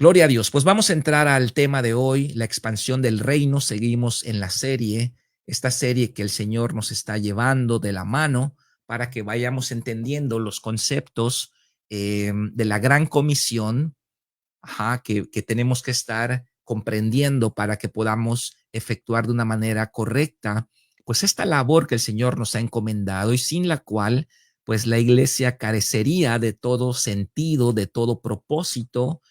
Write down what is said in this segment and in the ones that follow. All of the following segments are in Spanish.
Gloria a Dios. Pues vamos a entrar al tema de hoy, la expansión del reino. Seguimos en la serie, esta serie que el Señor nos está llevando de la mano para que vayamos entendiendo los conceptos de la gran comisión, que tenemos que estar comprendiendo para que podamos efectuar de una manera correcta, pues esta labor que el Señor nos ha encomendado y sin la cual, pues la iglesia carecería de todo sentido, de todo propósito.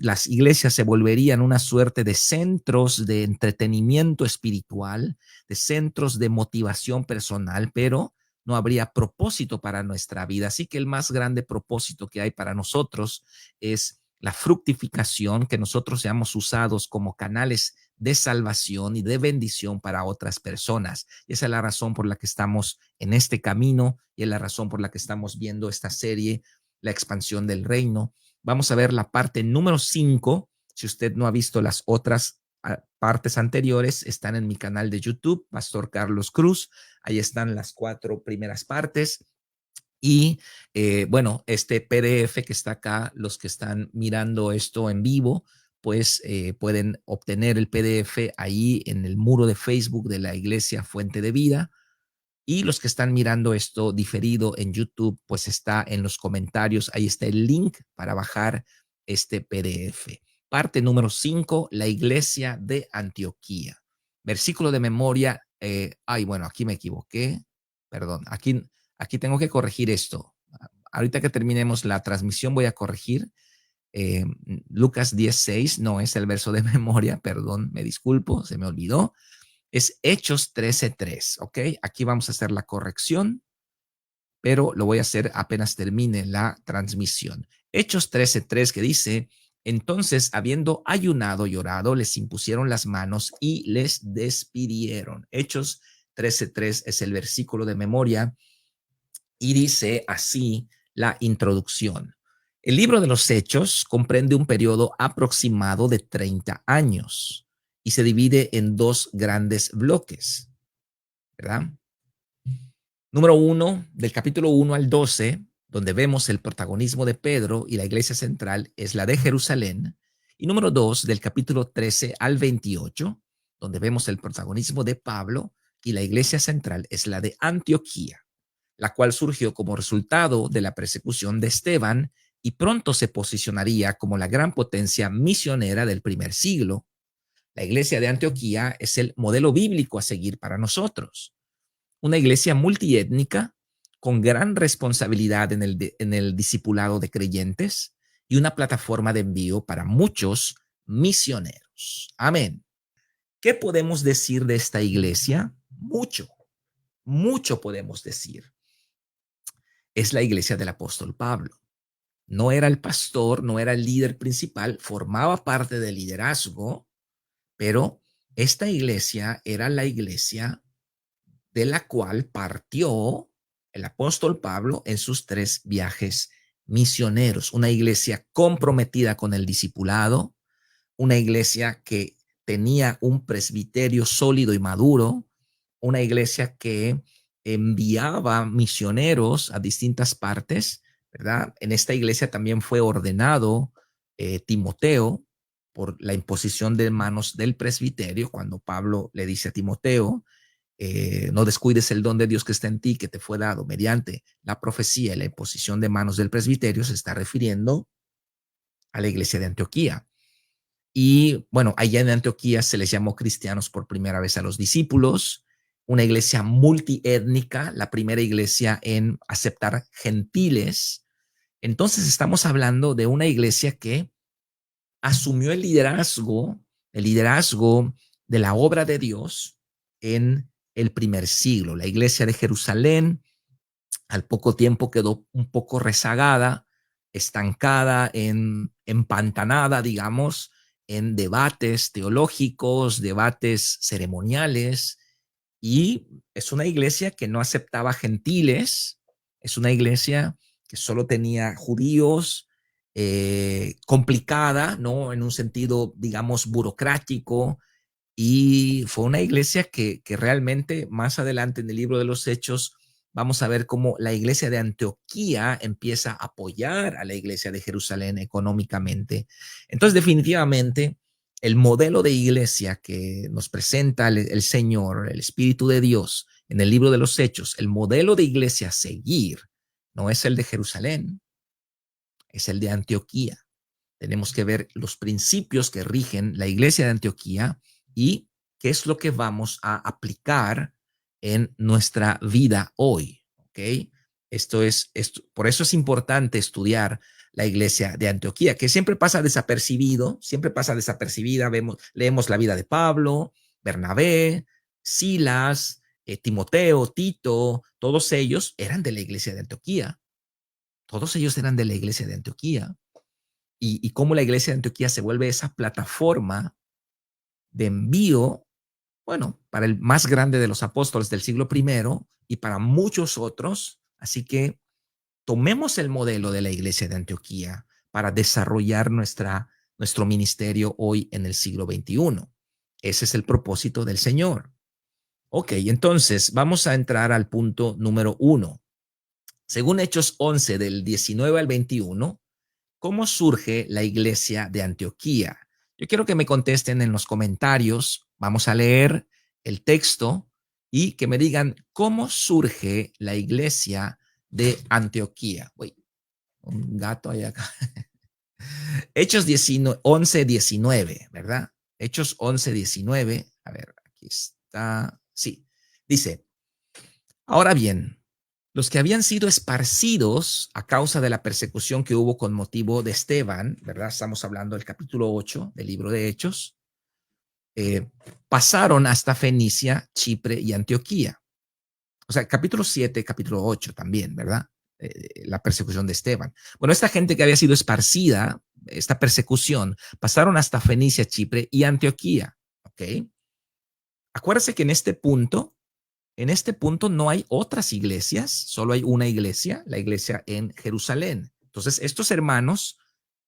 Las iglesias se volverían una suerte de centros de entretenimiento espiritual, de centros de motivación personal, pero no habría propósito para nuestra vida. Así que el más grande propósito que hay para nosotros es la fructificación, que nosotros seamos usados como canales de salvación y de bendición para otras personas. Y esa es la razón por la que estamos en este camino y es la razón por la que estamos viendo esta serie, la expansión del reino. Vamos a ver la parte número 5. Si usted no ha visto las otras partes anteriores, están en mi canal de YouTube, Pastor Carlos Cruz. Ahí están las 4 primeras partes. Y bueno, este PDF que está acá, los que están mirando esto en vivo, pues pueden obtener el PDF ahí en el muro de Facebook de la Iglesia Fuente de Vida. Y los que están mirando esto diferido en YouTube, pues está en los comentarios, ahí está el link para bajar este PDF. Parte número 5, la Iglesia de Antioquía. Versículo de memoria, bueno, aquí me equivoqué, perdón, aquí tengo que corregir esto. Ahorita que terminemos la transmisión voy a corregir. Lucas 10:6 no es el verso de memoria, perdón, me disculpo, se me olvidó. Es Hechos 13:3, ¿ok? Aquí vamos a hacer la corrección, pero lo voy a hacer apenas termine la transmisión. Hechos 13:3 que dice, entonces habiendo ayunado y orado, les impusieron las manos y les despidieron. Hechos 13:3 es el versículo de memoria y dice así la introducción. El libro de los Hechos comprende un periodo aproximado de 30 años y se divide en 2 grandes bloques, ¿verdad? Número 1, del capítulo 1 al 12, donde vemos el protagonismo de Pedro y la iglesia central es la de Jerusalén. Y número 2, del capítulo 13 al 28, donde vemos el protagonismo de Pablo y la iglesia central es la de Antioquía, la cual surgió como resultado de la persecución de Esteban y pronto se posicionaría como la gran potencia misionera del primer siglo. La iglesia de Antioquía es el modelo bíblico a seguir para nosotros. Una iglesia multiétnica con gran responsabilidad en el discipulado de creyentes y una plataforma de envío para muchos misioneros. Amén. ¿Qué podemos decir de esta iglesia? Mucho podemos decir. Es la iglesia del apóstol Pablo. No era el pastor, no era el líder principal, formaba parte del liderazgo, pero esta iglesia era la iglesia de la cual partió el apóstol Pablo en sus 3 viajes misioneros. Una iglesia comprometida con el discipulado, una iglesia que tenía un presbiterio sólido y maduro, una iglesia que enviaba misioneros a distintas partes, ¿verdad? En esta iglesia también fue ordenado Timoteo por la imposición de manos del presbiterio, cuando Pablo le dice a Timoteo, no descuides el don de Dios que está en ti, que te fue dado mediante la profecía y la imposición de manos del presbiterio, se está refiriendo a la iglesia de Antioquía. Y bueno, allá en Antioquía se les llamó cristianos por primera vez a los discípulos, una iglesia multiétnica, la primera iglesia en aceptar gentiles. Entonces estamos hablando de una iglesia que asumió el liderazgo de la obra de Dios en el primer siglo. La iglesia de Jerusalén al poco tiempo quedó un poco rezagada, estancada, empantanada, digamos, en debates teológicos, debates ceremoniales, y es una iglesia que no aceptaba gentiles, es una iglesia que solo tenía judíos, complicada, ¿no? En un sentido, digamos, burocrático, y fue una iglesia que realmente más adelante en el libro de los Hechos vamos a ver cómo la iglesia de Antioquía empieza a apoyar a la iglesia de Jerusalén económicamente. Entonces, definitivamente, el modelo de iglesia que nos presenta el Señor, el Espíritu de Dios, en el libro de los Hechos, el modelo de iglesia a seguir no es el de Jerusalén, es el de Antioquía. Tenemos que ver los principios que rigen la iglesia de Antioquía y qué es lo que vamos a aplicar en nuestra vida hoy. ¿Ok? Por eso es importante estudiar la iglesia de Antioquía, que siempre pasa desapercibido, siempre pasa desapercibida. Leemos la vida de Pablo, Bernabé, Silas, Timoteo, Tito, todos ellos eran de la iglesia de Antioquía. Todos ellos eran de la iglesia de Antioquía. Y cómo la iglesia de Antioquía se vuelve esa plataforma de envío, bueno, para el más grande de los apóstoles del siglo I y para muchos otros. Así que tomemos el modelo de la iglesia de Antioquía para desarrollar nuestro ministerio hoy en el siglo XXI. Ese es el propósito del Señor. Ok, entonces vamos a entrar al punto número 1. Según Hechos 11 del 19 al 21, ¿cómo surge la iglesia de Antioquía? Yo quiero que me contesten en los comentarios. Vamos a leer el texto y que me digan cómo surge la iglesia de Antioquía. Uy, un gato ahí acá. Hechos 11, 19, ¿verdad? Hechos 11, 19. A ver, aquí está. Sí, dice, ahora bien, los que habían sido esparcidos a causa de la persecución que hubo con motivo de Esteban, ¿verdad? Estamos hablando del capítulo 8 del libro de Hechos, pasaron hasta Fenicia, Chipre y Antioquía. O sea, capítulo 7, capítulo 8 también, ¿verdad? La persecución de Esteban. Bueno, esta gente que había sido esparcida, esta persecución, pasaron hasta Fenicia, Chipre y Antioquía, ¿ok? Acuérdense que en este punto no hay otras iglesias, solo hay una iglesia, la iglesia en Jerusalén. Entonces, estos hermanos,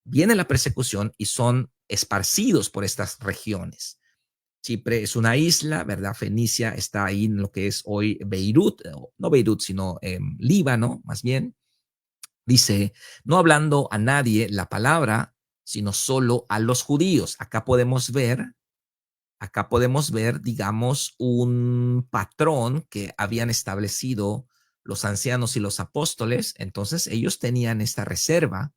viene la persecución y son esparcidos por estas regiones. Chipre es una isla, ¿verdad? Fenicia está ahí en lo que es hoy Beirut, no Beirut, sino Líbano, más bien. Dice, no hablando a nadie la palabra, sino solo a los judíos. Acá podemos ver, digamos, un patrón que habían establecido los ancianos y los apóstoles. Entonces ellos tenían esta reserva.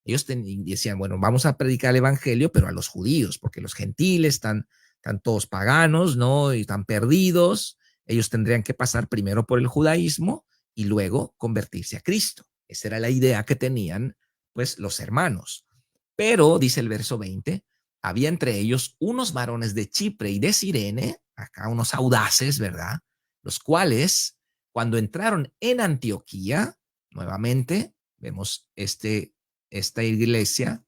Ellos decían, bueno, vamos a predicar el evangelio, pero a los judíos, porque los gentiles están todos paganos, ¿no? Y están perdidos. Ellos tendrían que pasar primero por el judaísmo y luego convertirse a Cristo. Esa era la idea que tenían, pues, los hermanos. Pero, dice el verso 20, había entre ellos unos varones de Chipre y de Cirene, acá unos audaces, ¿verdad? Los cuales, cuando entraron en Antioquía, nuevamente, vemos esta iglesia,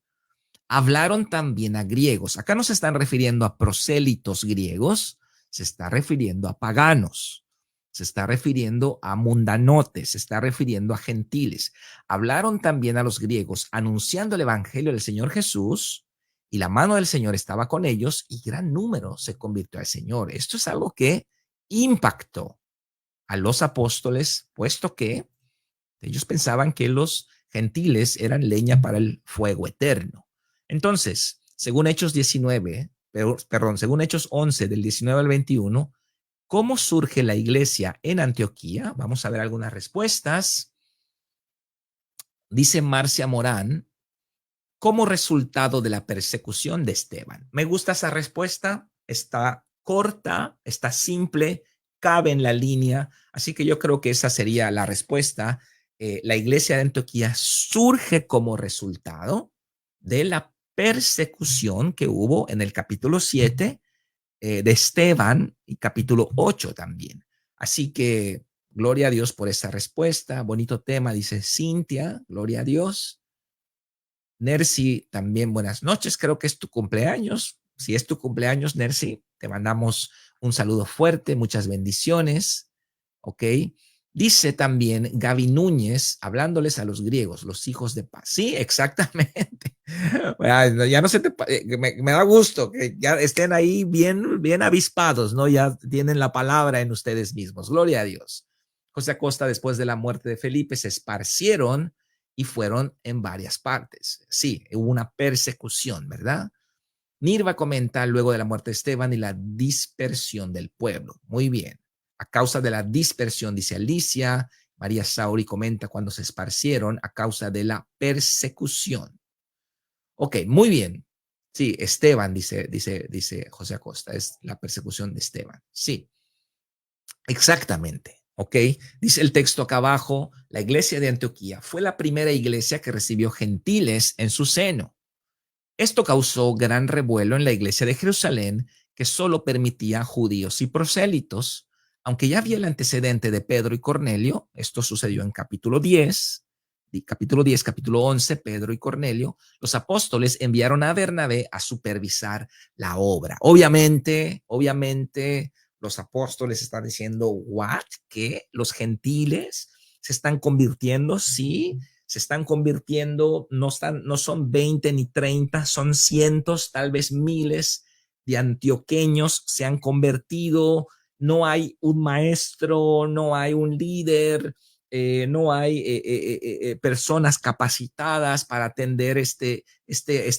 hablaron también a griegos. Acá no se están refiriendo a prosélitos griegos, se está refiriendo a paganos, se está refiriendo a mundanotes, se está refiriendo a gentiles. Hablaron también a los griegos, anunciando el evangelio del Señor Jesús, y la mano del Señor estaba con ellos y gran número se convirtió al Señor. Esto es algo que impactó a los apóstoles, puesto que ellos pensaban que los gentiles eran leña para el fuego eterno. Entonces, según Hechos 19, según Hechos 11 del 19 al 21, ¿cómo surge la iglesia en Antioquía? Vamos a ver algunas respuestas. Dice Marcia Morán, como resultado de la persecución de Esteban. Me gusta esa respuesta, está corta, está simple, cabe en la línea, así que yo creo que esa sería la respuesta. La iglesia de Antioquía surge como resultado de la persecución que hubo en el capítulo 7 de Esteban y capítulo 8 también. Así que gloria a Dios por esa respuesta. Bonito tema, dice Cintia, gloria a Dios. Nercy, también buenas noches, creo que es tu cumpleaños. Si es tu cumpleaños, Nercy, te mandamos un saludo fuerte, muchas bendiciones, ¿ok? Dice también Gaby Núñez, hablándoles a los griegos, los hijos de paz. Sí, exactamente. Bueno, ya no se te, me da gusto que ya estén ahí bien avispados, ¿no? Ya tienen la palabra en ustedes mismos. Gloria a Dios. José Acosta, después de la muerte de Felipe, se esparcieron y fueron en varias partes. Sí, hubo una persecución, ¿verdad? Nirva comenta luego de la muerte de Esteban y la dispersión del pueblo. Muy bien. A causa de la dispersión, dice Alicia. María Sauri comenta cuando se esparcieron a causa de la persecución. Ok, muy bien. Sí, Esteban, dice José Acosta, es la persecución de Esteban. Sí, exactamente. Ok, dice el texto acá abajo, la iglesia de Antioquía fue la primera iglesia que recibió gentiles en su seno. Esto causó gran revuelo en la iglesia de Jerusalén, que solo permitía judíos y prosélitos. Aunque ya había el antecedente de Pedro y Cornelio, esto sucedió en capítulo 11, Pedro y Cornelio, los apóstoles enviaron a Bernabé a supervisar la obra. Obviamente, los apóstoles están diciendo, ¿what? ¿Qué? ¿Los gentiles se están convirtiendo? Sí, se están convirtiendo, no son 20 ni 30, son cientos, tal vez miles de antioqueños se han convertido. No hay un maestro, no hay un líder, no hay personas capacitadas para atender este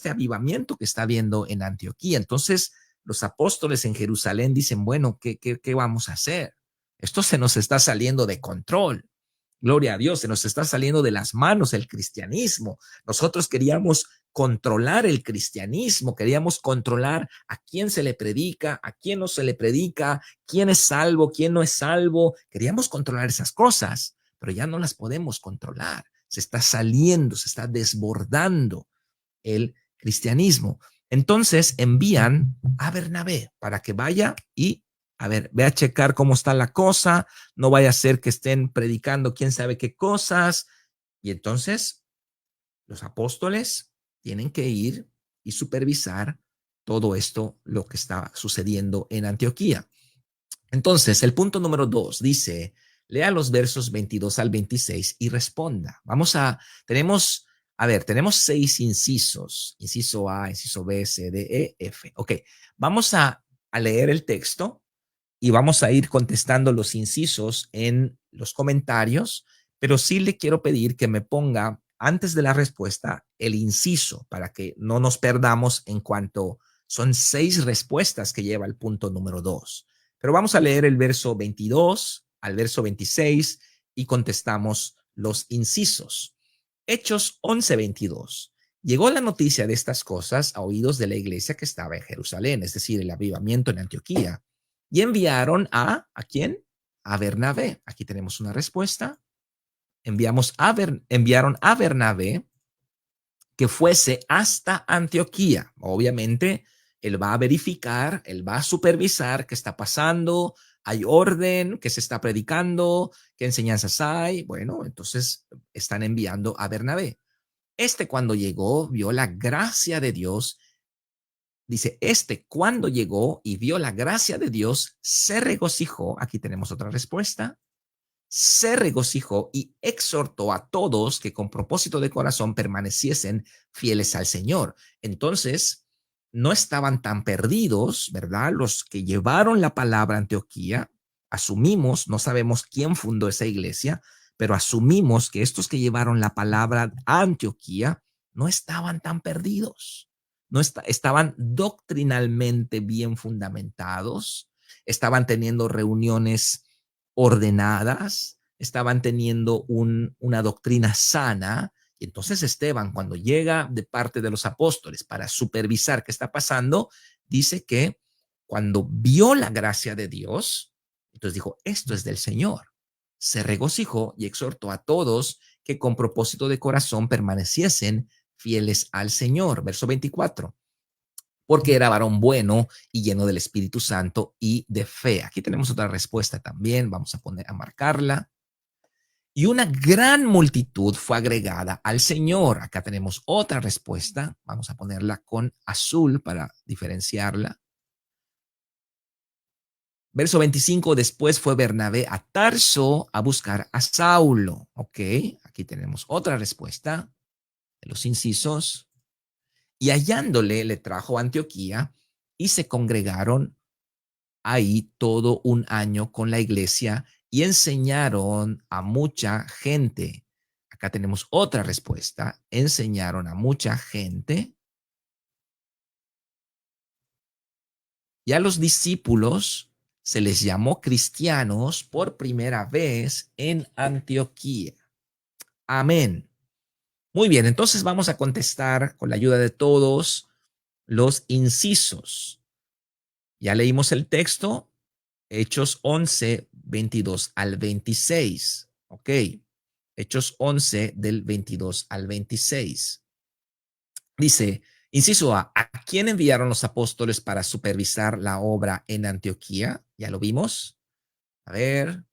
avivamiento que está habiendo en Antioquía. Entonces, los apóstoles en Jerusalén dicen, bueno, ¿qué vamos a hacer? Esto se nos está saliendo de control. Gloria a Dios, se nos está saliendo de las manos el cristianismo. Nosotros queríamos controlar el cristianismo, queríamos controlar a quién se le predica, a quién no se le predica, quién es salvo, quién no es salvo. Queríamos controlar esas cosas, pero ya no las podemos controlar. Se está saliendo, se está desbordando el cristianismo. Entonces envían a Bernabé para que vaya y, a ver, ve a checar cómo está la cosa, no vaya a ser que estén predicando quién sabe qué cosas. Y entonces los apóstoles tienen que ir y supervisar todo esto, lo que está sucediendo en Antioquía. Entonces, el punto número 2 dice, lea los versos 22 al 26 y responda. Tenemos 6 incisos, inciso A, inciso B, C, D, E, F. Ok, vamos a leer el texto y vamos a ir contestando los incisos en los comentarios, pero sí le quiero pedir que me ponga antes de la respuesta el inciso para que no nos perdamos en cuanto son 6 respuestas que lleva el punto número 2. Pero vamos a leer el verso 22 al verso 26 y contestamos los incisos. Hechos 11:22. Llegó la noticia de estas cosas a oídos de la iglesia que estaba en Jerusalén, es decir, el avivamiento en Antioquía. Y enviaron ¿a quién? A Bernabé. Aquí tenemos una respuesta. Enviaron a Bernabé que fuese hasta Antioquía. Obviamente, él va a verificar, él va a supervisar qué está pasando, hay orden, qué se está predicando, qué enseñanzas hay. Bueno, entonces están enviando a Bernabé. Cuando llegó, vio la gracia de Dios. Dice, cuando llegó y vio la gracia de Dios, se regocijó. Aquí tenemos otra respuesta. Se regocijó y exhortó a todos que con propósito de corazón permaneciesen fieles al Señor. Entonces, no estaban tan perdidos, ¿verdad? Los que llevaron la palabra a Antioquía, asumimos, no sabemos quién fundó esa iglesia, pero asumimos que estos que llevaron la palabra a Antioquía no estaban tan perdidos. No estaban doctrinalmente bien fundamentados, estaban teniendo reuniones ordenadas, estaban teniendo una doctrina sana. Y entonces Esteban, cuando llega de parte de los apóstoles para supervisar qué está pasando, dice que cuando vio la gracia de Dios, entonces dijo, esto es del Señor. Se regocijó y exhortó a todos que con propósito de corazón permaneciesen fieles al Señor. Verso 24, porque era varón bueno y lleno del Espíritu Santo y de fe. Aquí tenemos otra respuesta también, vamos a marcarla. Y una gran multitud fue agregada al Señor. Acá tenemos otra respuesta, vamos a ponerla con azul para diferenciarla. Verso 25, después fue Bernabé a Tarso a buscar a Saulo. Ok, aquí tenemos otra respuesta de los incisos. Y hallándole, le trajo a Antioquía y se congregaron ahí todo un año con la iglesia y enseñaron a mucha gente. Acá tenemos otra respuesta. Enseñaron a mucha gente. Y a los discípulos se les llamó cristianos por primera vez en Antioquía. Amén. Muy bien, entonces vamos a contestar con la ayuda de todos los incisos. Ya leímos el texto, Hechos 11, 22 al 26. Ok, Hechos 11 del 22 al 26. Dice, inciso A, ¿a quién enviaron los apóstoles para supervisar la obra en Antioquía? Ya lo vimos. A ver.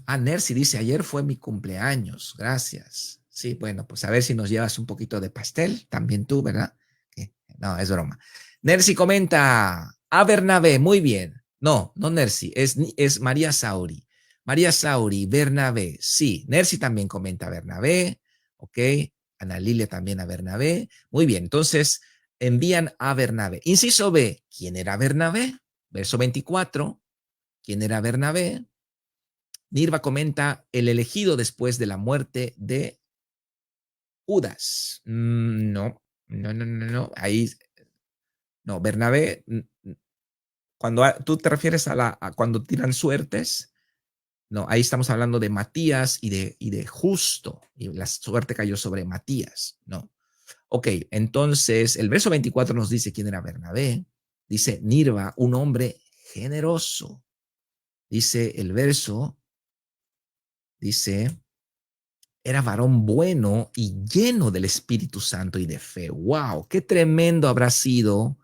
Ah, Nercy dice, ayer fue mi cumpleaños. Gracias. Sí, bueno, pues a ver si nos llevas un poquito de pastel. También tú, ¿verdad? ¿Qué? No, es broma. Nercy comenta, a Bernabé, muy bien. No, no Nercy, es María Sauri. María Sauri, Bernabé, sí. Nercy también comenta Bernabé, ok. Ana Lilia también a Bernabé. Muy bien, entonces envían a Bernabé. Inciso B, ¿quién era Bernabé? Verso 24, ¿quién era Bernabé? Nirva comenta el elegido después de la muerte de Judas. No, no, no, no, no. Ahí, no, Bernabé, cuando tú te refieres a cuando tiran suertes, no, ahí estamos hablando de Matías y de Justo, y la suerte cayó sobre Matías, no. Ok, entonces el verso 24 nos dice quién era Bernabé. Dice Nirva, un hombre generoso. Dice el verso, dice era varón bueno y lleno del Espíritu Santo y de fe. ¡Wow! ¡Qué tremendo habrá sido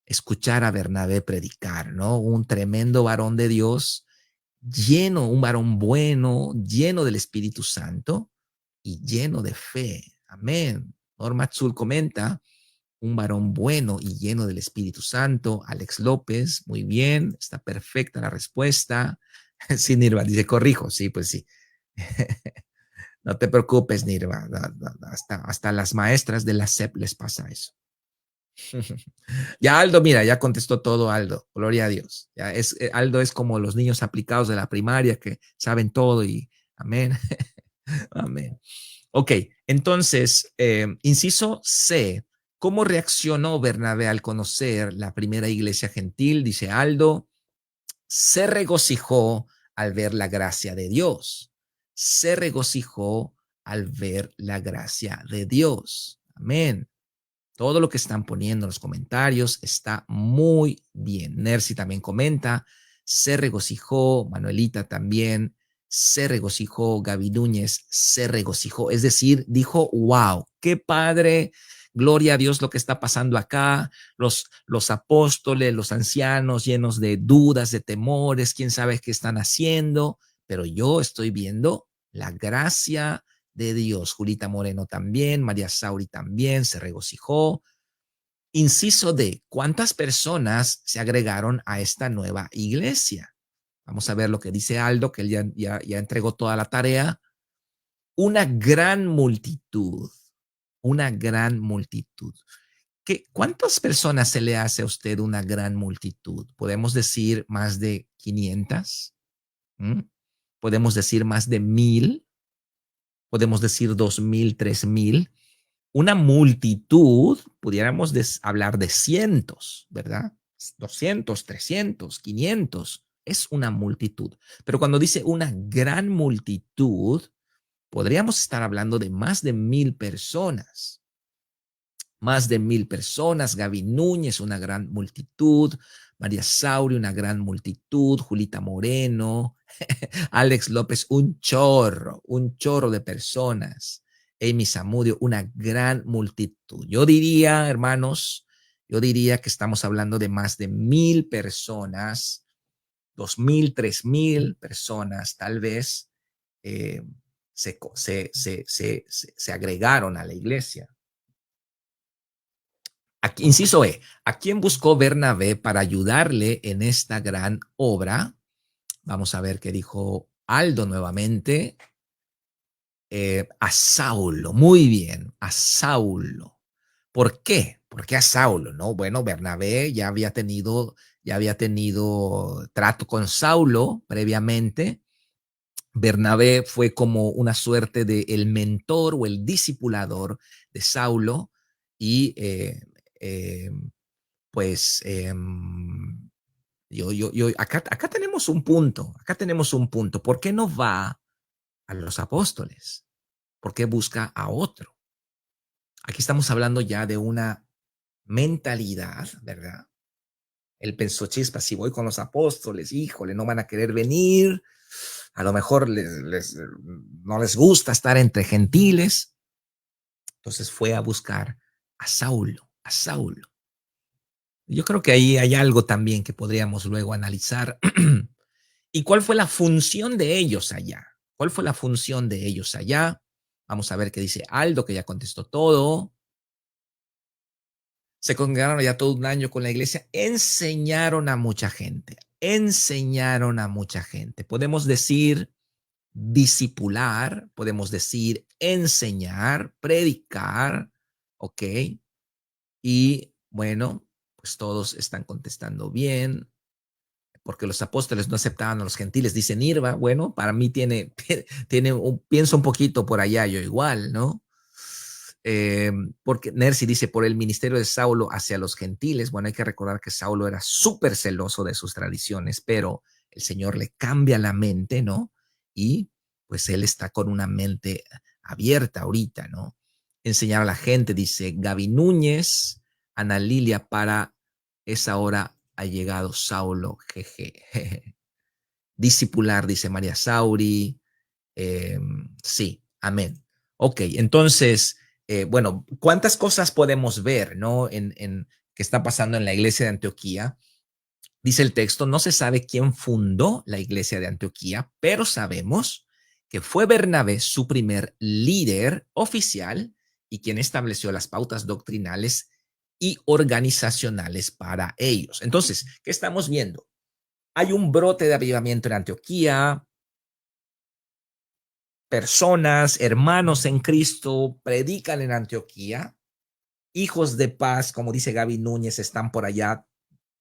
escuchar a Bernabé predicar, ¿no? Un tremendo varón de Dios, lleno, un varón bueno, lleno del Espíritu Santo y lleno de fe. Amén. Norma Tzul comenta, un varón bueno y lleno del Espíritu Santo. Alex López, muy bien, está perfecta la respuesta. Sí, Nirva, dice, corrijo, sí, pues sí. No te preocupes, Nirva. Hasta las maestras de la SEP les pasa eso. Ya Aldo, mira, ya contestó todo Aldo. Gloria a Dios. Ya Aldo es como los niños aplicados de la primaria que saben todo y amén. Amén. Ok, entonces, inciso C. ¿Cómo reaccionó Bernabé al conocer la primera iglesia gentil? Dice Aldo, se regocijó al ver la gracia de Dios. Se regocijó al ver la gracia de Dios. Amén. Todo lo que están poniendo en los comentarios está muy bien. Nercy también comenta, se regocijó, Manuelita también, se regocijó, Gaby Núñez se regocijó. Es decir, dijo, wow, qué padre, gloria a Dios lo que está pasando acá. Los apóstoles, los ancianos llenos de dudas, de temores, quién sabe qué están haciendo, pero yo estoy viendo la gracia de Dios. Julita Moreno también, María Sauri también se regocijó. Inciso D, ¿cuántas personas se agregaron a esta nueva iglesia? Vamos a ver lo que dice Aldo, que él ya entregó toda la tarea. Una gran multitud, una gran multitud. ¿Cuántas personas se le hace a usted una gran multitud? ¿Podemos decir más de 500? ¿Mm? ¿Podemos decir más de 1000? ¿Podemos decir 2000, 3000? Una multitud, pudiéramos hablar de cientos, ¿verdad? 200, 300, 500, es una multitud. Pero cuando dice una gran multitud, podríamos estar hablando de más de 1000 personas. Más de 1000 personas, Gaby Núñez, una gran multitud, María Sauri, una gran multitud, Julita Moreno, Alex López, un chorro de personas. Amy Zamudio, una gran multitud. Yo diría, hermanos, yo diría que estamos hablando de más de 1000 personas, 2000, 3000 personas, tal vez eh, se agregaron a la iglesia. Aquí, inciso E, ¿a quién buscó Bernabé para ayudarle en esta gran obra? Vamos a ver qué dijo Aldo nuevamente. A Saulo, muy bien, a Saulo. ¿Por qué? ¿Por qué a Saulo? No, bueno, Bernabé ya había tenido trato con Saulo previamente. Bernabé fue como una suerte de el mentor o el discipulador de Saulo y eh, pues acá tenemos un punto. ¿Por qué no va a los apóstoles? ¿Por qué busca a otro? Aquí estamos hablando ya de una mentalidad, ¿verdad? Él pensó, chispa, si voy con los apóstoles, híjole, no van a querer venir, a lo mejor no les gusta estar entre gentiles. Entonces fue a buscar a Saulo, a Saulo. Yo creo que ahí hay algo también que podríamos luego analizar. ¿Y cuál fue la función de ellos allá? ¿Cuál fue la función de ellos allá? Vamos a ver qué dice Aldo, que ya contestó todo. Se congregaron ya todo un año con la iglesia, enseñaron a mucha gente, enseñaron a mucha gente. Podemos decir discipular, podemos decir enseñar, predicar, ¿ok? Y bueno, pues todos están contestando bien, porque los apóstoles no aceptaban a los gentiles, dice Nirva. Bueno, para mí pienso un poquito por allá, yo igual, ¿no? Porque Nercy dice, por el ministerio de Saulo hacia los gentiles. Bueno, hay que recordar que Saulo era súper celoso de sus tradiciones, pero el Señor le cambia la mente, ¿no? Y pues él está con una mente abierta ahorita, ¿no? Enseñar a la gente, dice Gaby Núñez, Ana Lilia, para esa hora ha llegado Saulo, jeje. Discipular, dice María Sauri. Sí, amén. Ok, entonces, bueno, ¿cuántas cosas podemos ver, no? Que está pasando en la iglesia de Antioquía. Dice el texto, no se sabe quién fundó la iglesia de Antioquía, pero sabemos que fue Bernabé su primer líder oficial y quien estableció las pautas doctrinales y organizacionales para ellos. Entonces, ¿qué estamos viendo? Hay un brote de avivamiento en Antioquía, personas, hermanos en Cristo, predican en Antioquía, hijos de paz, como dice Gaby Núñez, están por allá,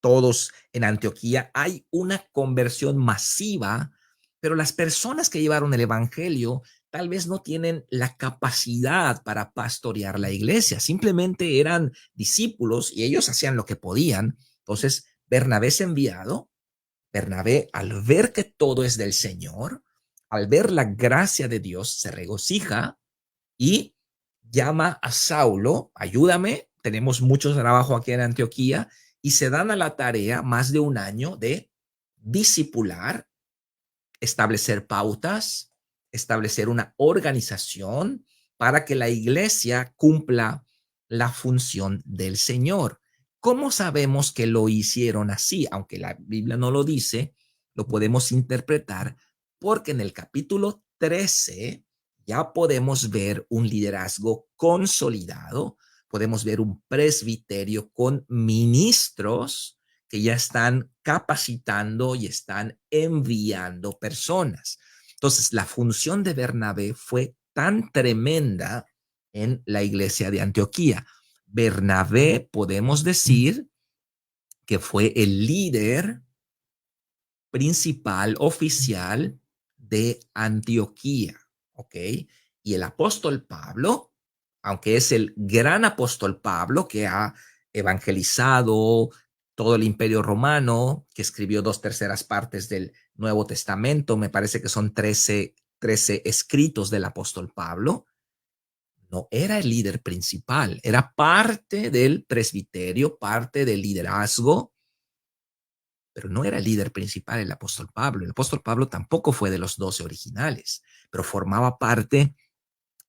todos en Antioquía. Hay una conversión masiva, pero las personas que llevaron el evangelio tal vez no tienen la capacidad para pastorear la iglesia, simplemente eran discípulos y ellos hacían lo que podían. Entonces, Bernabé es enviado. Bernabé, al ver que todo es del Señor, al ver la gracia de Dios, se regocija y llama a Saulo, ayúdame, tenemos mucho trabajo aquí en Antioquía, y se dan a la tarea más de un año de discipular, establecer pautas, establecer una organización para que la iglesia cumpla la función del Señor. ¿Cómo sabemos que lo hicieron así? Aunque la Biblia no lo dice, lo podemos interpretar porque en el capítulo 13 ya podemos ver un liderazgo consolidado, podemos ver un presbiterio con ministros que ya están capacitando y están enviando personas. Entonces, la función de Bernabé fue tan tremenda en la iglesia de Antioquía. Bernabé, podemos decir que fue el líder principal, oficial de Antioquía, ¿ok? Y el apóstol Pablo, aunque es el gran apóstol Pablo que ha evangelizado todo el imperio romano, que escribió 2/3 del Nuevo Testamento, me parece que son 13 escritos del apóstol Pablo, no era el líder principal, era parte del presbiterio, parte del liderazgo, pero no era el líder principal el apóstol Pablo. El apóstol Pablo tampoco fue de los 12 originales, pero formaba parte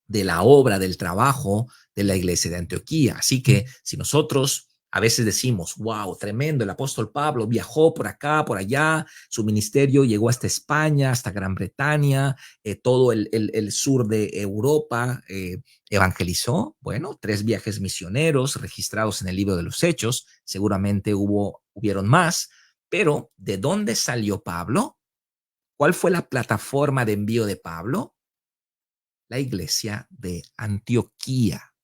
de la obra, del trabajo de la iglesia de Antioquía. Así que si nosotros a veces decimos, wow, tremendo, el apóstol Pablo viajó por acá, por allá, su ministerio llegó hasta España, hasta Gran Bretaña, todo el sur de Europa, evangelizó. Bueno, 3 viajes misioneros registrados en el libro de los Hechos, seguramente hubieron más, pero ¿de dónde salió Pablo? ¿Cuál fue la plataforma de envío de Pablo? La iglesia de Antioquía.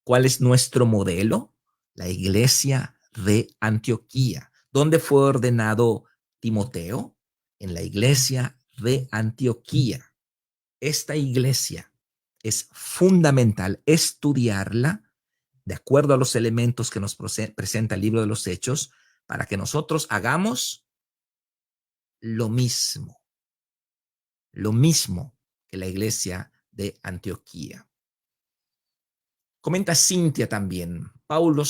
¿Cuál es nuestro modelo? La iglesia de Antioquía. ¿Dónde fue ordenado Timoteo? En la iglesia de Antioquía. Esta iglesia es fundamental estudiarla de acuerdo a los elementos que nos presenta el libro de los Hechos para que nosotros hagamos lo mismo que la iglesia de Antioquía. Comenta Cintia también, Paulo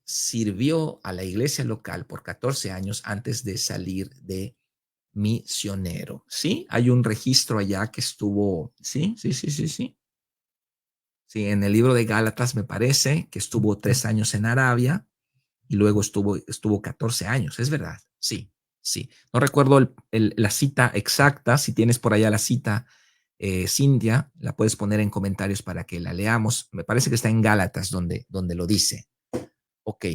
sirvió a la iglesia local por 14 años antes de salir de misionero. ¿Sí? Hay un registro allá que estuvo, sí. Sí, en el libro de Gálatas me parece que estuvo 3 años en Arabia y luego estuvo 14 años, ¿es verdad? Sí, sí. No recuerdo la cita exacta, si tienes por allá la cita, Cintia, la puedes poner en comentarios para que la leamos. Me parece que está en Gálatas donde lo dice. Ok.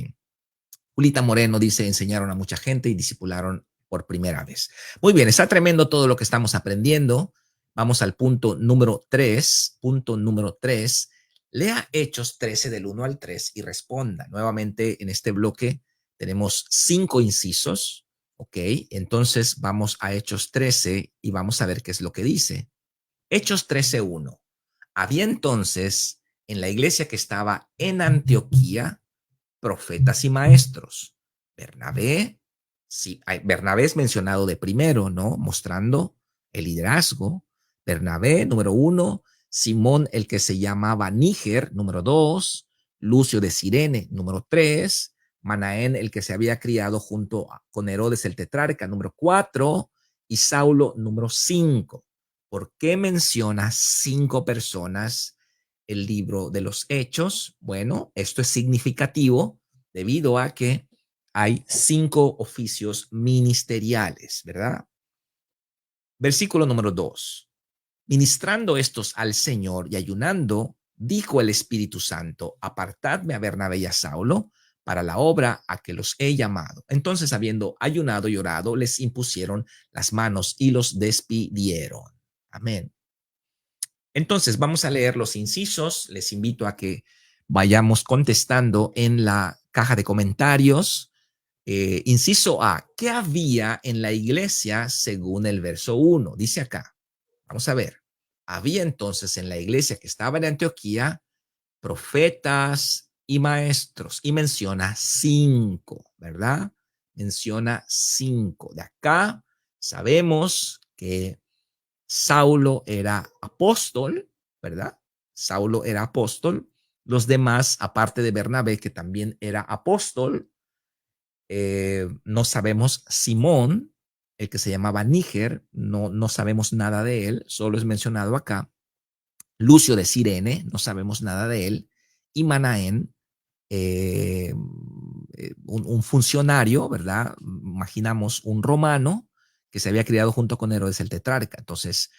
Julita Moreno dice, enseñaron a mucha gente y discipularon por primera vez. Muy bien, está tremendo todo lo que estamos aprendiendo. Vamos al punto número 3. Punto número 3. Lea Hechos 13 del 1 al 3 y responda. Nuevamente en este bloque tenemos 5 incisos. Ok, entonces vamos a Hechos 13 y vamos a ver qué es lo que dice. Hechos 13:1. Había entonces en la iglesia que estaba en Antioquía profetas y maestros. Bernabé, sí, Bernabé es mencionado de primero, ¿no? Mostrando el liderazgo. Bernabé, número 1. Simón, el que se llamaba Níger, número 2. Lucio de Cirene, número 3. Manaén, el que se había criado junto con Herodes el tetrarca, número 4. Y Saulo, número 5. ¿Por qué menciona 5 personas el libro de los Hechos? Bueno, esto es significativo debido a que hay 5 oficios ministeriales, ¿verdad? Versículo número 2. Ministrando estos al Señor y ayunando, dijo el Espíritu Santo, apartadme a Bernabé y a Saulo para la obra a que los he llamado. Entonces, habiendo ayunado y orado, les impusieron las manos y los despidieron. Amén. Entonces, vamos a leer los incisos. Les invito a que vayamos contestando en la caja de comentarios. Inciso A, ¿qué había en la iglesia según el verso 1? Dice acá, vamos a ver. Había entonces en la iglesia que estaba en Antioquía profetas y maestros y menciona 5, ¿verdad? Menciona 5. De acá sabemos que Saulo era apóstol, ¿verdad? Saulo era apóstol. Los demás, aparte de Bernabé, que también era apóstol, no sabemos Simón, el que se llamaba Níger, no sabemos nada de él, solo es mencionado acá. Lucio de Cirene, no sabemos nada de él. Y Manaén, un funcionario, ¿verdad? Imaginamos un romano que se había criado junto con Herodes el tetrarca. Entonces,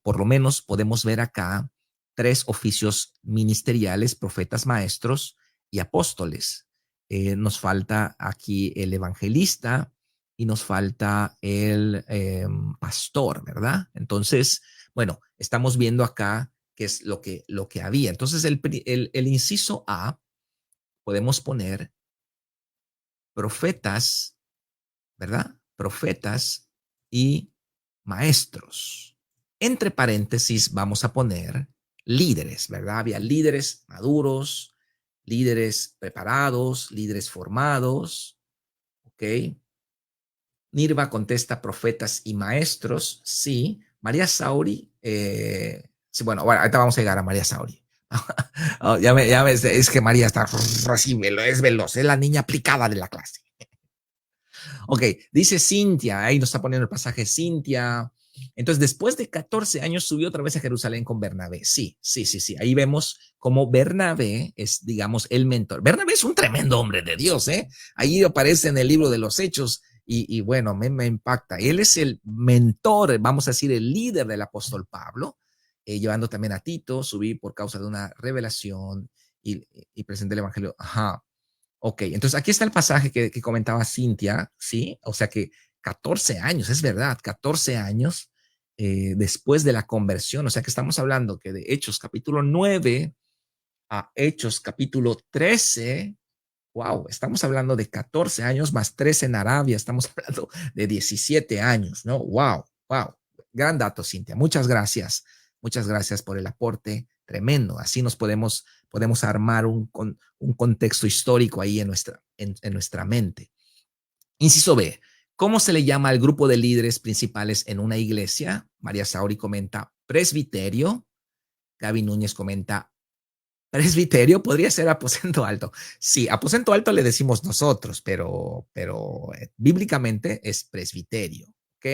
por lo menos podemos ver acá 3 oficios ministeriales, profetas, maestros y apóstoles. Nos falta aquí el evangelista y nos falta el pastor, ¿verdad? Entonces, bueno, estamos viendo acá qué es lo que había. Entonces, el inciso A, podemos poner profetas, ¿verdad? Profetas y maestros. Entre paréntesis vamos a poner líderes, ¿verdad? Había líderes maduros, líderes preparados, líderes formados, ¿ok? Nirva contesta profetas y maestros, sí. María Sauri, sí, bueno, ahorita vamos a llegar a María Sauri. Oh, es que María está así, es veloz, es la niña aplicada de la clase. Ok, dice Cintia, ahí nos está poniendo el pasaje Cintia. Entonces, después de 14 años subió otra vez a Jerusalén con Bernabé. Sí. Ahí vemos cómo Bernabé es, digamos, el mentor. Bernabé es un tremendo hombre de Dios, ¿eh? Ahí aparece en el libro de los Hechos y bueno, me impacta. Él es el mentor, vamos a decir, el líder del apóstol Pablo, llevando también a Tito, subí por causa de una revelación y presenté el evangelio. Ajá. Ok, entonces aquí está el pasaje que comentaba Cintia, ¿sí? O sea que 14 años, es verdad, 14 años después de la conversión, o sea que estamos hablando que de Hechos capítulo 9 a Hechos capítulo 13 Wow, estamos hablando de 14 años más 3 en Arabia, estamos hablando de 17 años, ¿no? Wow, wow. Gran dato, Cintia. Muchas gracias. Muchas gracias por el aporte tremendo. Así nos podemos armar un contexto histórico ahí en nuestra mente. Inciso B. ¿Cómo se le llama al grupo de líderes principales en una iglesia? María Sauri comenta presbiterio. Gaby Núñez comenta presbiterio, podría ser aposento alto. Sí, aposento alto le decimos nosotros, pero bíblicamente es presbiterio, ¿ok?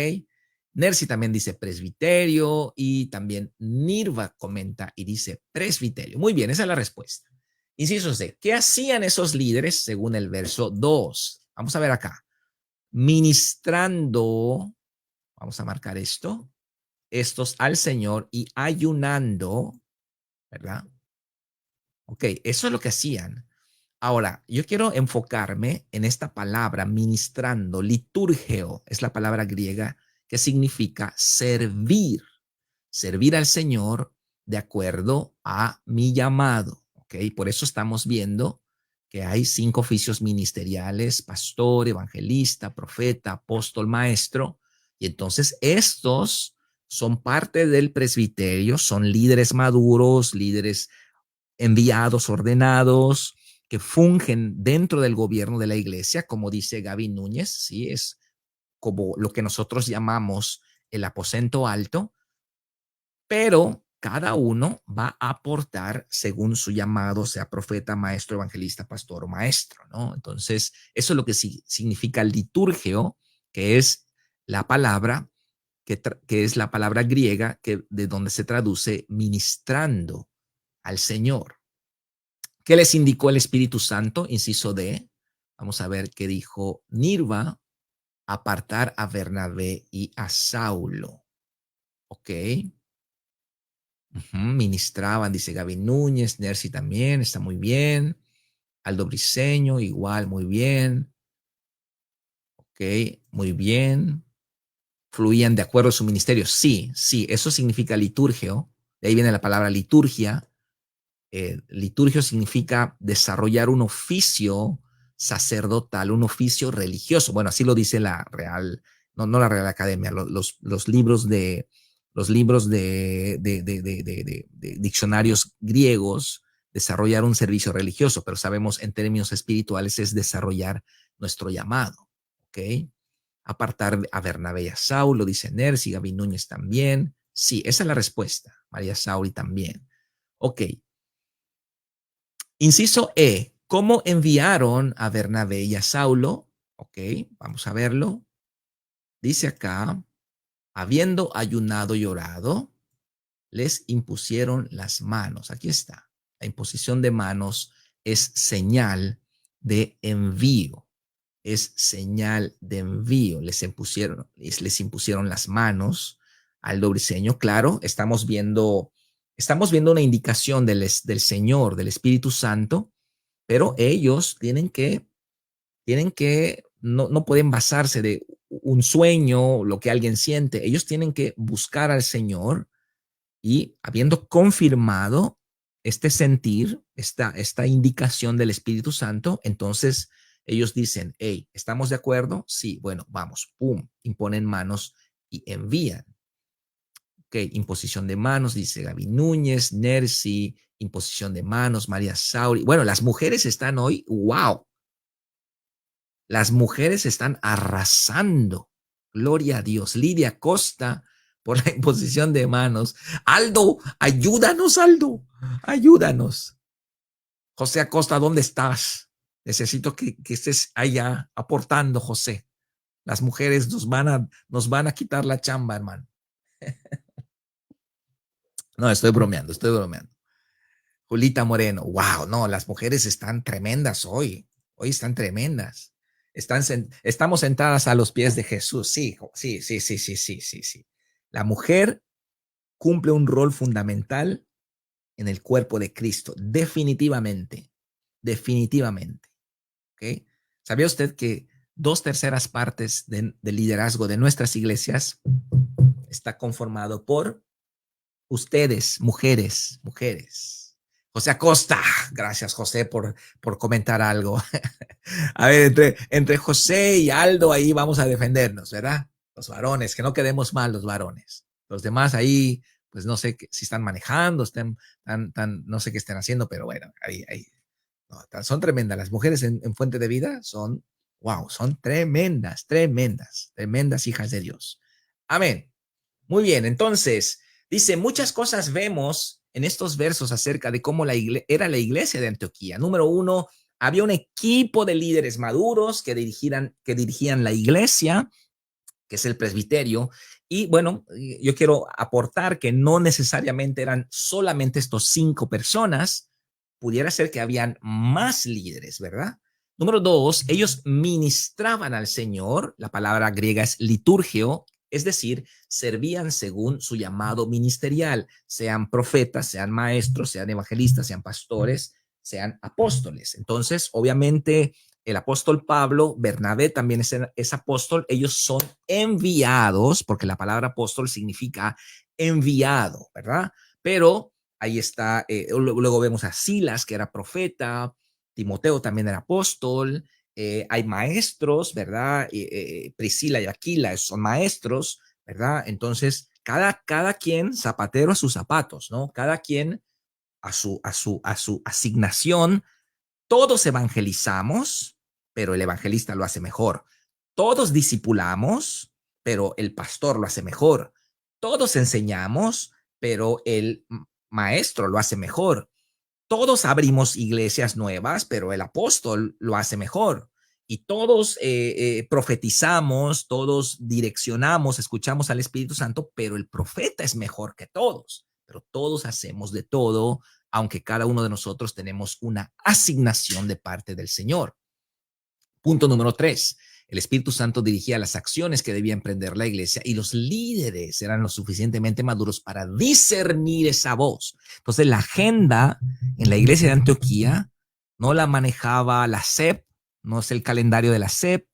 Nercy también dice presbiterio y también Nirva comenta y dice presbiterio. Muy bien, esa es la respuesta. Inciso C. ¿Qué hacían esos líderes según el verso 2? Vamos a ver acá. Ministrando, vamos a marcar esto, estos al Señor y ayunando, ¿verdad? Ok, eso es lo que hacían. Ahora, yo quiero enfocarme en esta palabra, ministrando, liturgeo, es la palabra griega que significa servir, servir al Señor de acuerdo a mi llamado. Ok, por eso estamos viendo que hay 5 oficios ministeriales: pastor, evangelista, profeta, apóstol, maestro. Y entonces estos son parte del presbiterio, son líderes maduros, líderes enviados, ordenados, que fungen dentro del gobierno de la iglesia, como dice Gaby Núñez, ¿sí? Es como lo que nosotros llamamos el aposento alto, pero cada uno va a aportar según su llamado, sea profeta, maestro, evangelista, pastor o maestro, ¿no? Entonces, eso es lo que significa liturgio, que es la palabra, que es la palabra griega de donde se traduce ministrando al Señor. ¿Qué les indicó el Espíritu Santo? Inciso D. Vamos a ver qué dijo Nirva: apartar a Bernabé y a Saulo. Ok. Ministraban, dice Gaby Núñez, Nercy también, está muy bien. Aldo Briseño, igual, muy bien. Ok, muy bien. Fluían de acuerdo a su ministerio. Sí, sí, eso significa liturgio. De ahí viene la palabra liturgia. Liturgio significa desarrollar un oficio sacerdotal, un oficio religioso. Bueno, así lo dice la Real, no la Real Academia, los libros de diccionarios griegos, desarrollar un servicio religioso, pero sabemos en términos espirituales es desarrollar nuestro llamado, ¿ok? Apartar a Bernabé y a Saulo, dice Nercy, Gaby Núñez también. Sí, esa es la respuesta. María Sauri también. Ok. Inciso E. ¿Cómo enviaron a Bernabé y a Saulo? Ok, vamos a verlo. Dice acá: habiendo ayunado y orado, les impusieron las manos. Aquí está. La imposición de manos es señal de envío. Es señal de envío. Les impusieron las manos al Briseño. Claro, estamos viendo una indicación del Señor, del Espíritu Santo, pero ellos no pueden basarse de un sueño, lo que alguien siente. Ellos tienen que buscar al Señor y, habiendo confirmado este sentir, esta indicación del Espíritu Santo, entonces ellos dicen: hey, ¿estamos de acuerdo? Sí, bueno, vamos, pum, imponen manos y envían. Ok, imposición de manos, dice Gaby Núñez, Nercy, imposición de manos, María Sauri. Bueno, las mujeres están hoy, wow, las mujeres están arrasando. Gloria a Dios. Lidia Costa por la imposición de manos. Aldo, ayúdanos, Aldo. Ayúdanos. José Acosta, ¿dónde estás? Necesito que estés allá aportando, José. Las mujeres nos van a quitar la chamba, hermano. No, estoy bromeando, estoy bromeando. Julita Moreno, wow, no, las mujeres están tremendas hoy. Hoy están tremendas. Estamos sentadas a los pies de Jesús. Sí, sí, sí, sí, sí, sí, sí, sí. La mujer cumple un rol fundamental en el cuerpo de Cristo, definitivamente, definitivamente. ¿Ok? ¿Sabía usted que 2/3 partes del liderazgo de nuestras iglesias está conformado por ustedes, mujeres, mujeres? José Acosta, gracias José por comentar algo. A ver, entre José y Aldo ahí vamos a defendernos, ¿verdad? Los varones, que no quedemos mal los varones. Los demás ahí, pues no sé si están manejando, no sé qué estén haciendo, pero bueno, ahí. No, son tremendas. Las mujeres en Fuente de Vida son, wow, son tremendas, tremendas, tremendas hijas de Dios. Amén. Muy bien, entonces, dice, muchas cosas vemos en estos versos acerca de cómo era la iglesia de Antioquía. Número uno, había un equipo de líderes maduros que dirigían la iglesia, que es el presbiterio. Y bueno, yo quiero aportar que no necesariamente eran solamente estos 5 personas, pudiera ser que habían más líderes, ¿verdad? Número dos, ellos ministraban al Señor, la palabra griega es liturgio, es decir, servían según su llamado ministerial, sean profetas, sean maestros, sean evangelistas, sean pastores, sean apóstoles. Entonces, obviamente, el apóstol Pablo, Bernabé también es apóstol, ellos son enviados, porque la palabra apóstol significa enviado, ¿verdad? Pero ahí está, luego vemos a Silas, que era profeta, Timoteo también era apóstol, hay maestros, ¿verdad? Priscila y Aquila son maestros, ¿verdad? Entonces, cada quien zapatero a sus zapatos, ¿no? Cada quien a su asignación. Todos evangelizamos, pero el evangelista lo hace mejor. Todos discipulamos, pero el pastor lo hace mejor. Todos enseñamos, pero el maestro lo hace mejor. Todos abrimos iglesias nuevas, pero el apóstol lo hace mejor. Y todos profetizamos, todos direccionamos, escuchamos al Espíritu Santo, pero el profeta es mejor que todos. Pero todos hacemos de todo, aunque cada uno de nosotros tenemos una asignación de parte del Señor. Punto número 3. El Espíritu Santo dirigía las acciones que debía emprender la iglesia y los líderes eran lo suficientemente maduros para discernir esa voz. Entonces, la agenda en la iglesia de Antioquía no la manejaba la SEP, no es el calendario de la SEP,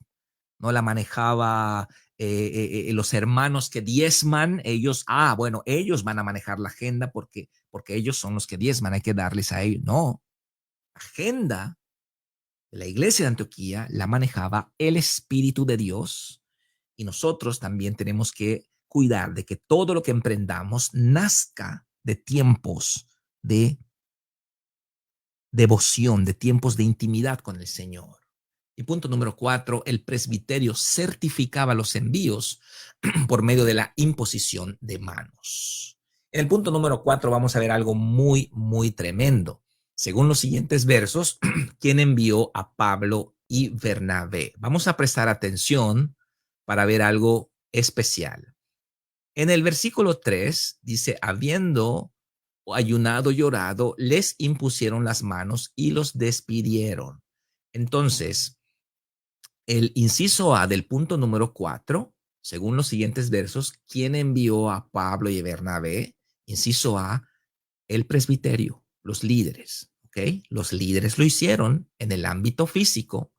no la manejaba los hermanos que diezman, ellos van a manejar la agenda porque ellos son los que diezman, hay que darles a ellos. No, la agenda la iglesia de Antioquía la manejaba el Espíritu de Dios y nosotros también tenemos que cuidar de que todo lo que emprendamos nazca de tiempos de devoción, de tiempos de intimidad con el Señor. Y punto número 4, el presbiterio certificaba los envíos por medio de la imposición de manos. En el punto número 4 vamos a ver algo muy, muy tremendo. Según los siguientes versos, ¿quién envió a Pablo y Bernabé? Vamos a prestar atención para ver algo especial. En el versículo 3 dice, habiendo ayunado y llorado, les impusieron las manos y los despidieron. Entonces, el inciso A del punto número 4, según los siguientes versos, ¿quién envió a Pablo y a Bernabé? Inciso A, el presbiterio, los líderes, ¿ok? Los líderes lo hicieron en el ámbito físico,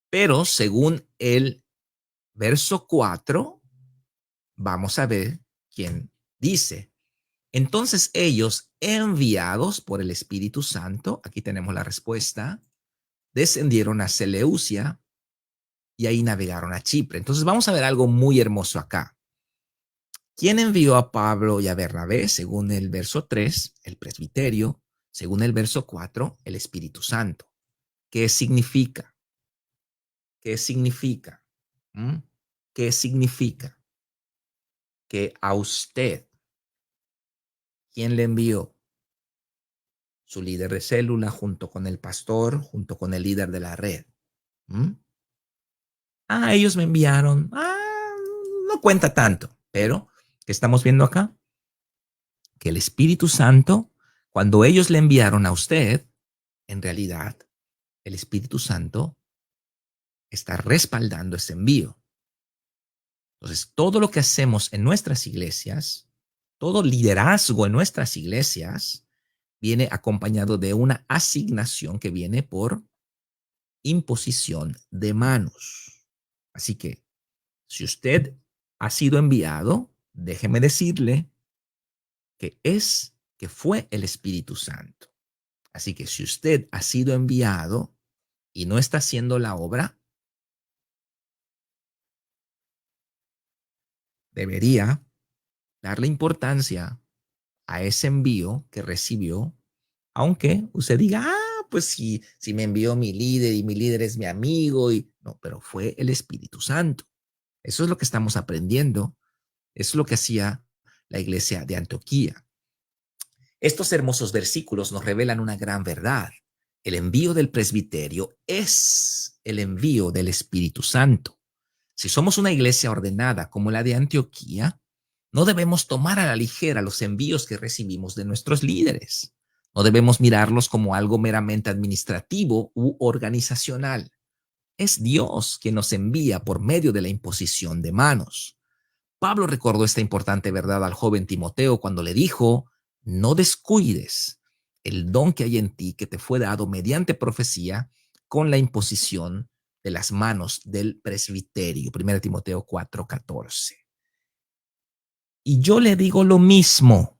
pero según el verso 4, vamos a ver quién dice. Entonces ellos, enviados por el Espíritu Santo, aquí tenemos la respuesta, descendieron a Seleucia y ahí navegaron a Chipre. Entonces vamos a ver algo muy hermoso acá. ¿Quién envió a Pablo y a Bernabé? Según el verso 3, el presbiterio. Según el verso 4, el Espíritu Santo. ¿Qué significa? ¿Qué significa? ¿Mm? ¿Qué significa? Que a usted, ¿quién le envió? Su líder de célula junto con el pastor, junto con el líder de la red. ¿Mm? Ellos me enviaron. No cuenta tanto, pero ¿qué estamos viendo acá? Que el Espíritu Santo, cuando ellos le enviaron a usted, en realidad, el Espíritu Santo está respaldando ese envío. Entonces, todo lo que hacemos en nuestras iglesias, todo liderazgo en nuestras iglesias, viene acompañado de una asignación que viene por imposición de manos. Así que, si usted ha sido enviado, déjeme decirle que fue el Espíritu Santo. Así que si usted ha sido enviado y no está haciendo la obra, debería darle importancia a ese envío que recibió, aunque usted diga, pues si me envió mi líder y mi líder es mi amigo, y no, pero fue el Espíritu Santo. Eso es lo que estamos aprendiendo. Eso es lo que hacía la iglesia de Antioquía. Estos hermosos versículos nos revelan una gran verdad. El envío del presbiterio es el envío del Espíritu Santo. Si somos una iglesia ordenada como la de Antioquía, no debemos tomar a la ligera los envíos que recibimos de nuestros líderes. No debemos mirarlos como algo meramente administrativo u organizacional. Es Dios quien nos envía por medio de la imposición de manos. Pablo recordó esta importante verdad al joven Timoteo cuando le dijo, no descuides el don que hay en ti que te fue dado mediante profecía con la imposición de las manos del presbiterio. 1 Timoteo 4:14. Y yo le digo lo mismo.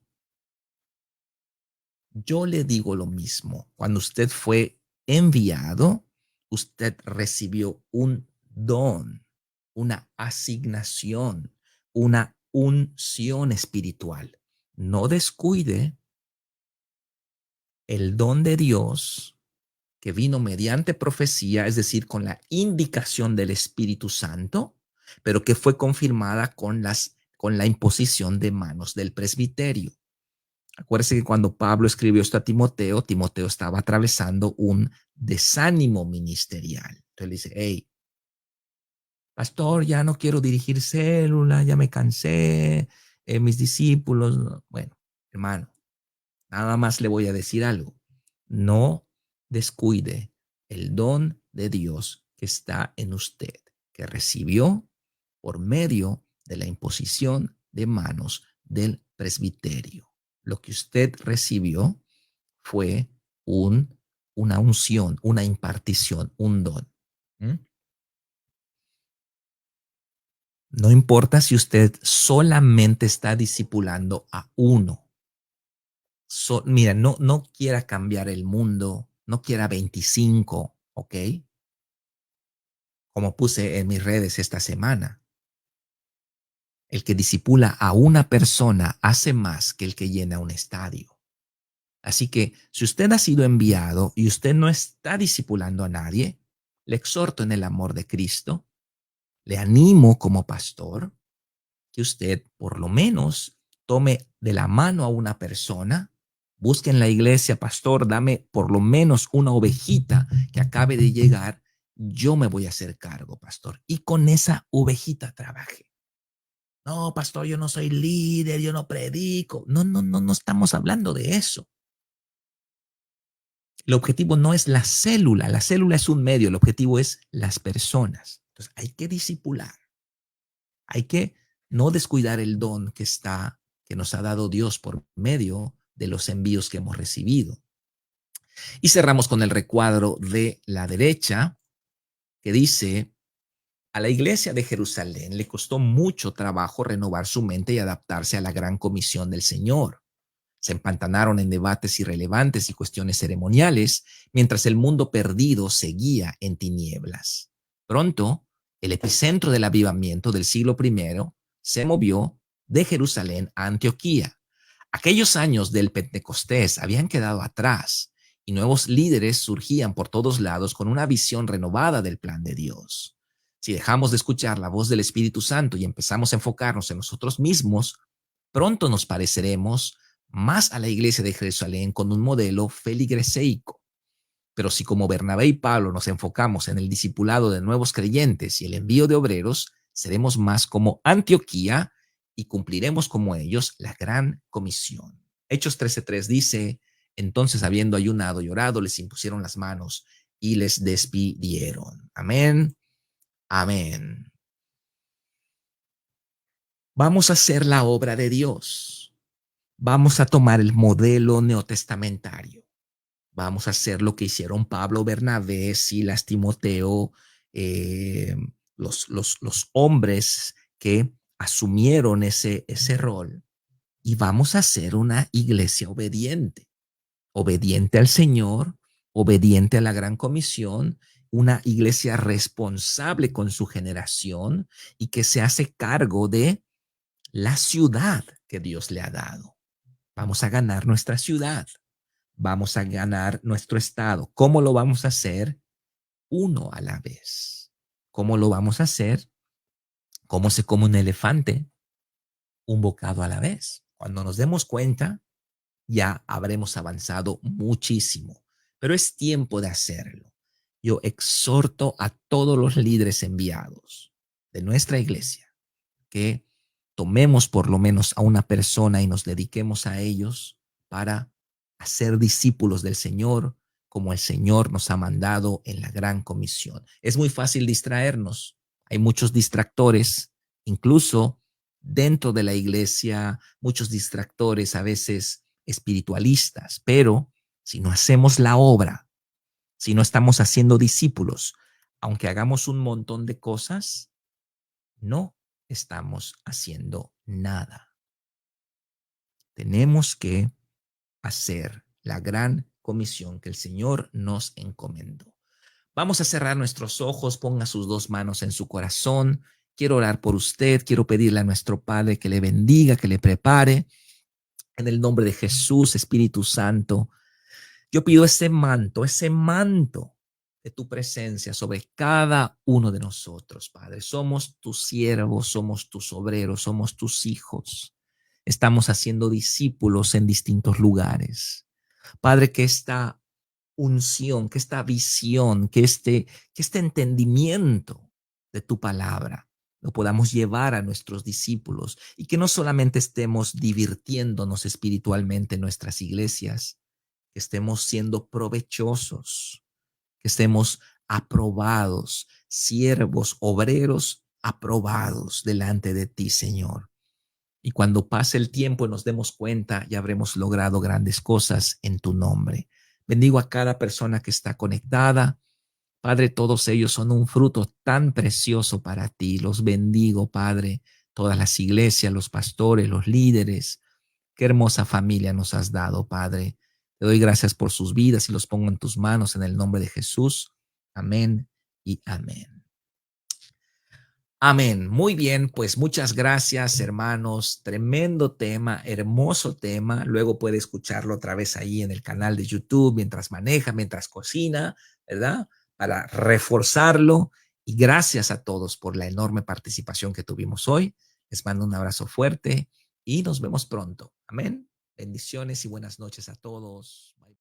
Yo le digo lo mismo. Cuando usted fue enviado, usted recibió un don, una asignación, una unción espiritual. No descuide el don de Dios que vino mediante profecía, es decir, con la indicación del Espíritu Santo, pero que fue confirmada con la imposición de manos del presbiterio. Acuérdese que cuando Pablo escribió esto a Timoteo, Timoteo estaba atravesando un desánimo ministerial. Entonces le dice, hey, pastor, ya no quiero dirigir célula, ya me cansé, mis discípulos. Bueno, hermano, nada más le voy a decir algo. No descuide el don de Dios que está en usted, que recibió por medio de la imposición de manos del presbiterio. Lo que usted recibió fue una unción, una impartición, un don. ¿Mm? No importa si usted solamente está discipulando a uno. Mira, no quiera cambiar el mundo, no quiera 25, ¿ok? Como puse en mis redes esta semana. El que disipula a una persona hace más que el que llena un estadio. Así que si usted ha sido enviado y usted no está discipulando a nadie, le exhorto en el amor de Cristo, le animo como pastor que usted por lo menos tome de la mano a una persona, busque en la iglesia, pastor, dame por lo menos una ovejita que acabe de llegar, yo me voy a hacer cargo, pastor, y con esa ovejita trabaje. No, pastor, yo no soy líder, yo no predico. No estamos hablando de eso. El objetivo no es la célula es un medio, el objetivo es las personas. Entonces hay que disipular, hay que no descuidar el don que nos ha dado Dios por medio de los envíos que hemos recibido. Y cerramos con el recuadro de la derecha que dice, a la iglesia de Jerusalén le costó mucho trabajo renovar su mente y adaptarse a la gran comisión del Señor. Se empantanaron en debates irrelevantes y cuestiones ceremoniales, mientras el mundo perdido seguía en tinieblas. Pronto, el epicentro del avivamiento del siglo I se movió de Jerusalén a Antioquía. Aquellos años del Pentecostés habían quedado atrás y nuevos líderes surgían por todos lados con una visión renovada del plan de Dios. Si dejamos de escuchar la voz del Espíritu Santo y empezamos a enfocarnos en nosotros mismos, pronto nos pareceremos más a la iglesia de Jerusalén con un modelo feligreseico. Pero si como Bernabé y Pablo nos enfocamos en el discipulado de nuevos creyentes y el envío de obreros, seremos más como Antioquía y cumpliremos como ellos la gran comisión. Hechos 13:3 dice, entonces habiendo ayunado y orado, les impusieron las manos y les despidieron. Amén, amén. Vamos a hacer la obra de Dios. Vamos a tomar el modelo neotestamentario. Vamos a hacer lo que hicieron Pablo, Bernabé, Silas, Timoteo, eh, los hombres que asumieron ese rol. Y vamos a ser una iglesia obediente. obediente al Señor, obediente a la gran comisión, una iglesia responsable con su generación y que se hace cargo de la ciudad que Dios le ha dado. Vamos a ganar nuestra ciudad, vamos a ganar nuestro estado. ¿Cómo lo vamos a hacer? Uno a la vez. ¿Cómo lo vamos a hacer? ¿Cómo se come un elefante? Un bocado a la vez. Cuando nos demos cuenta, ya habremos avanzado muchísimo, pero es tiempo de hacerlo. Yo exhorto a todos los líderes enviados de nuestra iglesia que tomemos por lo menos a una persona y nos dediquemos a ellos para hacer discípulos del Señor como el Señor nos ha mandado en la gran comisión. Es muy fácil distraernos. Hay muchos distractores, incluso dentro de la iglesia, muchos distractores a veces espiritualistas, pero si no hacemos la obra, si no estamos haciendo discípulos, aunque hagamos un montón de cosas, no estamos haciendo nada. Tenemos que hacer la gran comisión que el Señor nos encomendó. Vamos a cerrar nuestros ojos, ponga sus dos manos en su corazón. Quiero orar por usted, quiero pedirle a nuestro Padre que le bendiga, que le prepare. En el nombre de Jesús, Espíritu Santo, yo pido ese manto de tu presencia sobre cada uno de nosotros, Padre. Somos tus siervos, somos tus obreros, somos tus hijos. Estamos haciendo discípulos en distintos lugares. Padre, que esta unción, que esta visión, que este entendimiento de tu palabra lo podamos llevar a nuestros discípulos y que no solamente estemos divirtiéndonos espiritualmente en nuestras iglesias, que estemos siendo provechosos, que estemos aprobados, siervos, obreros aprobados delante de ti, Señor. Y cuando pase el tiempo y nos demos cuenta, ya habremos logrado grandes cosas en tu nombre. Bendigo a cada persona que está conectada. Padre, todos ellos son un fruto tan precioso para ti. Los bendigo, Padre, todas las iglesias, los pastores, los líderes. Qué hermosa familia nos has dado, Padre. Te doy gracias por sus vidas y los pongo en tus manos en el nombre de Jesús. Amén y amén. Amén. Muy bien, pues muchas gracias, hermanos. Tremendo tema, hermoso tema. Luego puede escucharlo otra vez ahí en el canal de YouTube mientras maneja, mientras cocina, ¿verdad? Para reforzarlo. Y gracias a todos por la enorme participación que tuvimos hoy. Les mando un abrazo fuerte y nos vemos pronto. Amén. Bendiciones y buenas noches a todos.